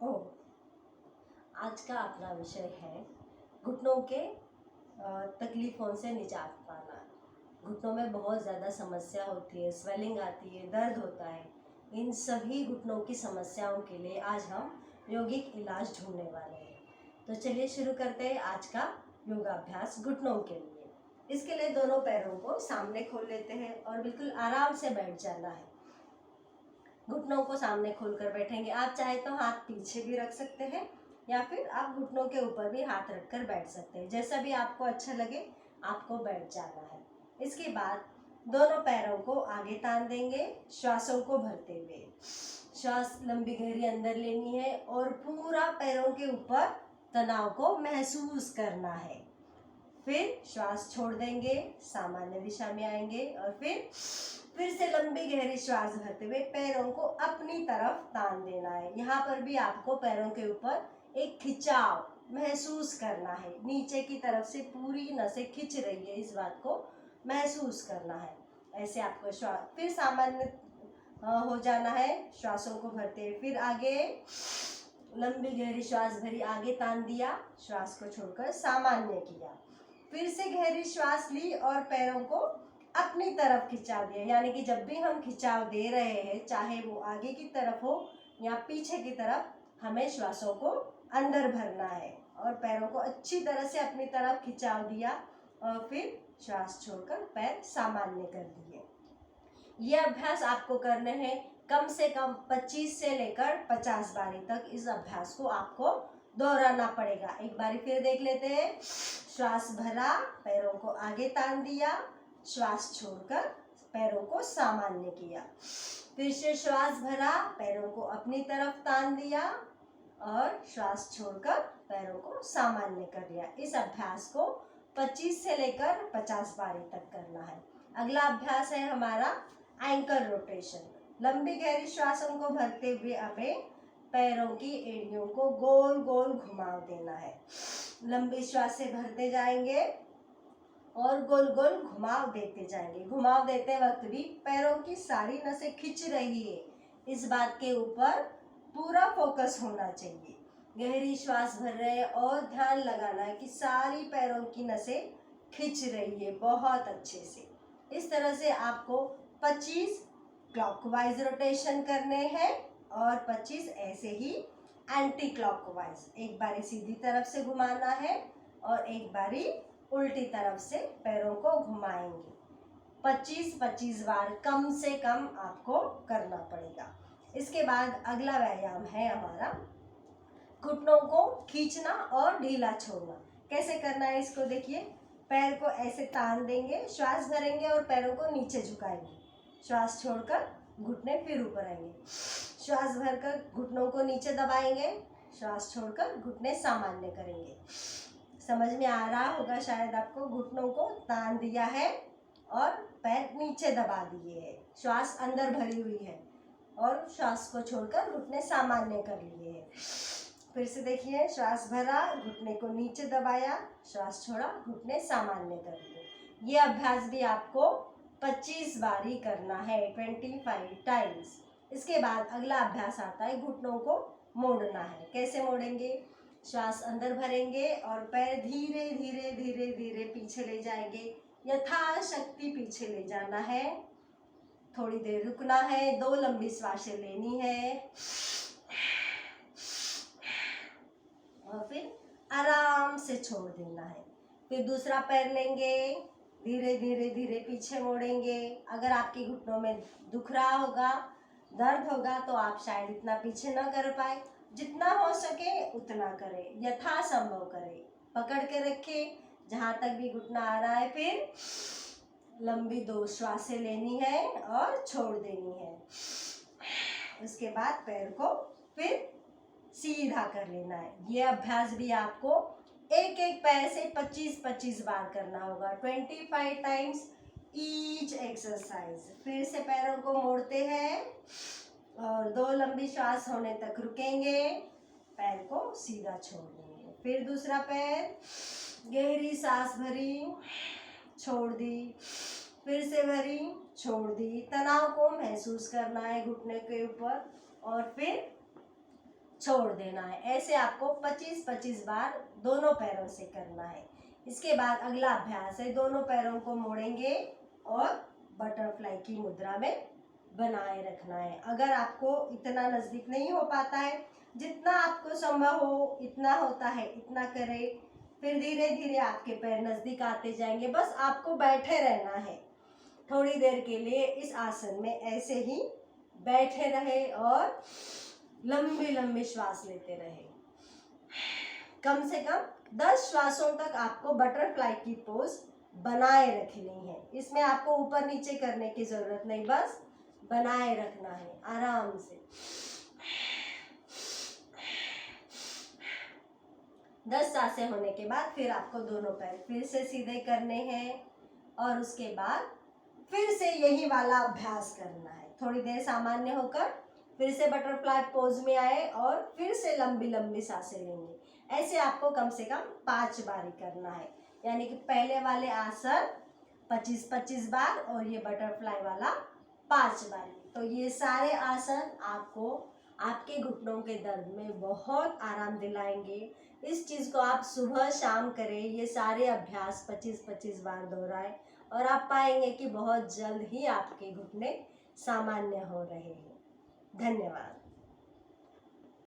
ओ, आज का अपना विषय है घुटनों के तकलीफ़ों से निजात पाना। घुटनों में बहुत ज़्यादा समस्या होती है, स्वेलिंग आती है, दर्द होता है। इन सभी घुटनों की समस्याओं के लिए आज हम यौगिक इलाज ढूंढने वाले हैं। तो चलिए शुरू करते हैं आज का योगाभ्यास घुटनों के लिए। इसके लिए दोनों पैरों को सामने खोल लेते हैं और बिल्कुल आराम से बैठ जाना है। घुटनों को सामने खोलकर बैठेंगे। आप चाहे तो हाथ पीछे भी रख सकते हैं या फिर आप घुटनों के ऊपर भी हाथ रखकर बैठ सकते हैं। जैसा भी आपको अच्छा लगे आपको बैठ जाना है। इसके बाद दोनों पैरों को आगे तान देंगे, श्वासों को भरते हुए। श्वास लंबी गहरी अंदर लेनी है और पूरा पैरों के ऊपर तनाव को महसूस करना है। फिर श्वास छोड़ देंगे, सामान्य दिशा में आएंगे और फिर से लंबी गहरी श्वास भरते हुए पैरों को अपनी तरफ तान देना है। यहाँ पर भी आपको पैरों के ऊपर एक खिंचाव महसूस करना है। नीचे की तरफ से पूरी नसें खिंच रही है, इस बात को महसूस करना है। ऐसे आपको श्वास फिर सामान्य हो जाना है, श्वासों को भरते हुए। फिर आगे लंबी गहरी श्वास भरी, आगे तान दिया, श्वास को छोड़कर सामान्य किया। फिर से गहरी श्वास ली और पैरों को अपनी तरफ खिंचा दिया। यानी कि जब भी हम खिंचाव दे रहे हैं, चाहे वो आगे की तरफ हो या पीछे की तरफ, हमें श्वासों को अंदर भरना है और पैरों को अच्छी तरह से अपनी तरफ खिंचाव दिया और फिर श्वास छोड़कर पैर सामान्य कर दिए। ये अभ्यास आपको करने हैं कम से कम 25 से लेकर 50 बारी तक। इस अभ्यास को आपको दोहराना पड़ेगा। एक बारी फिर देख लेते हैं। श्वास भरा, पैरों को आगे तान दिया, श्वास छोड़कर पैरों को सामान्य किया। फिर से श्वास भरा, पैरों को अपनी तरफ तान दिया और श्वास छोड़कर पैरों को सामान्य कर लिया। इस अभ्यास को 25 से लेकर 50 बारी तक करना है। अगला अभ्यास है हमारा एंकल रोटेशन। लंबी गहरी श्वासों को भरते हुए हमें पैरों की एड़ियों को गोल गोल घुमाव देना है। लंबी श्वास से भरते जाएंगे और गोल गोल घुमाव देते जाएंगे। घुमाव देते वक्त भी पैरों की सारी नसें खिंच रही है, इस बात के ऊपर पूरा फोकस होना चाहिए। गहरी श्वास भर रहे हैं और ध्यान लगाना है कि सारी पैरों की नसें खिंच रही है बहुत अच्छे से। इस तरह से आपको 25 क्लॉकवाइज रोटेशन करने हैं और 25 ऐसे ही एंटी क्लॉकवाइज। एक बारी सीधी तरफ से घुमाना है और एक बारी उल्टी तरफ से पैरों को घुमाएंगे। 25-25 बार कम से कम आपको करना पड़ेगा। इसके बाद अगला व्यायाम है हमारा घुटनों को खींचना और ढीला छोड़ना। कैसे करना है इसको देखिए। पैर को ऐसे तान देंगे, श्वास भरेंगे और पैरों को नीचे झुकाएंगे। श्वास छोड़कर घुटने फिर ऊपर आएंगे। श्वास भरकर घुटनों को नीचे दबाएंगे, श्वास छोड़कर घुटने सामान्य करेंगे। समझ में आ रहा होगा शायद आपको। घुटनों को तान दिया है और पैर नीचे दबा दिए है, श्वास अंदर भरी हुई है और श्वास को छोड़कर घुटने सामान्य कर लिए हैं। फिर से देखिए। श्वास भरा, घुटने को नीचे दबाया, श्वास छोड़ा, घुटने सामान्य कर लिए। ये अभ्यास भी आपको 25 बारी करना है, 25 टाइम्स। इसके बाद अगला अभ्यास आता है घुटनों को मोड़ना है। कैसे मोड़ेंगे। श्वास अंदर भरेंगे और पैर धीरे धीरे धीरे धीरे पीछे ले जाएंगे। यथाशक्ति पीछे ले जाना है। थोड़ी देर रुकना है, 2 लंबी श्वासें लेनी है और फिर आराम से छोड़ देना है। फिर दूसरा पैर लेंगे, धीरे धीरे धीरे पीछे मोड़ेंगे। अगर आपके घुटनों में दुख रहा होगा, दर्द होगा, तो आप शायद इतना पीछे ना कर पाए। जितना हो सके उतना करें, यथासंभव करें। पकड़ के रखें जहाँ तक भी घुटना आ रहा है। फिर लंबी 2 श्वासें लेनी है और छोड़ देनी है। उसके बाद पैर को फिर सीधा कर लेना है। ये अभ्यास भी आपको एक एक पैर से 25-25 बार करना होगा, 25 टाइम्स ईच एक्सरसाइज। फिर से पैरों को मोड़ते हैं और 2 लंबी श्वास होने तक रुकेंगे, पैर को सीधा छोड़ देंगे। फिर दूसरा पैर, गहरी सांस भरी, छोड़ दी, फिर से भरी, छोड़ दी। तनाव को महसूस करना है घुटने के ऊपर और फिर छोड़ देना है। ऐसे आपको 25-25 बार दोनों पैरों से करना है। इसके बाद अगला अभ्यास है, दोनों पैरों को मोड़ेंगे और बटरफ्लाई की मुद्रा में बनाए रखना है। अगर आपको इतना नज़दीक नहीं हो पाता है, जितना आपको संभव हो इतना होता है इतना करें। फिर धीरे धीरे आपके पैर नज़दीक आते जाएंगे। बस आपको बैठे रहना है थोड़ी देर के लिए इस आसन में, ऐसे ही बैठे रहे और लंबी लंबी श्वास लेते रहे। कम से कम 10 श्वासों तक आपको बटरफ्लाई की पोज बनाए रखनी है। इसमें आपको ऊपर नीचे करने की जरूरत नहीं, बस बनाए रखना है आराम से। 10 सांसें होने के बाद फिर आपको दोनों पैर फिर से सीधे करने हैं और उसके बाद फिर से यही वाला अभ्यास करना है। थोड़ी देर सामान्य होकर फिर से बटरफ्लाई पोज में आए और फिर से लंबी लंबी सांसें लेंगे। ऐसे आपको कम से कम 5 बारी करना है, यानी कि पहले वाले आसन 25-25 बार और ये बटरफ्लाई वाला 5 बारी। तो ये सारे आसन आपको आपके घुटनों के दर्द में बहुत आराम दिलाएंगे। इस चीज़ को आप सुबह शाम करें, ये सारे अभ्यास 25-25 बार दोहराएं और आप पाएंगे कि बहुत जल्द ही आपके घुटने सामान्य हो रहे हैं। धन्यवाद।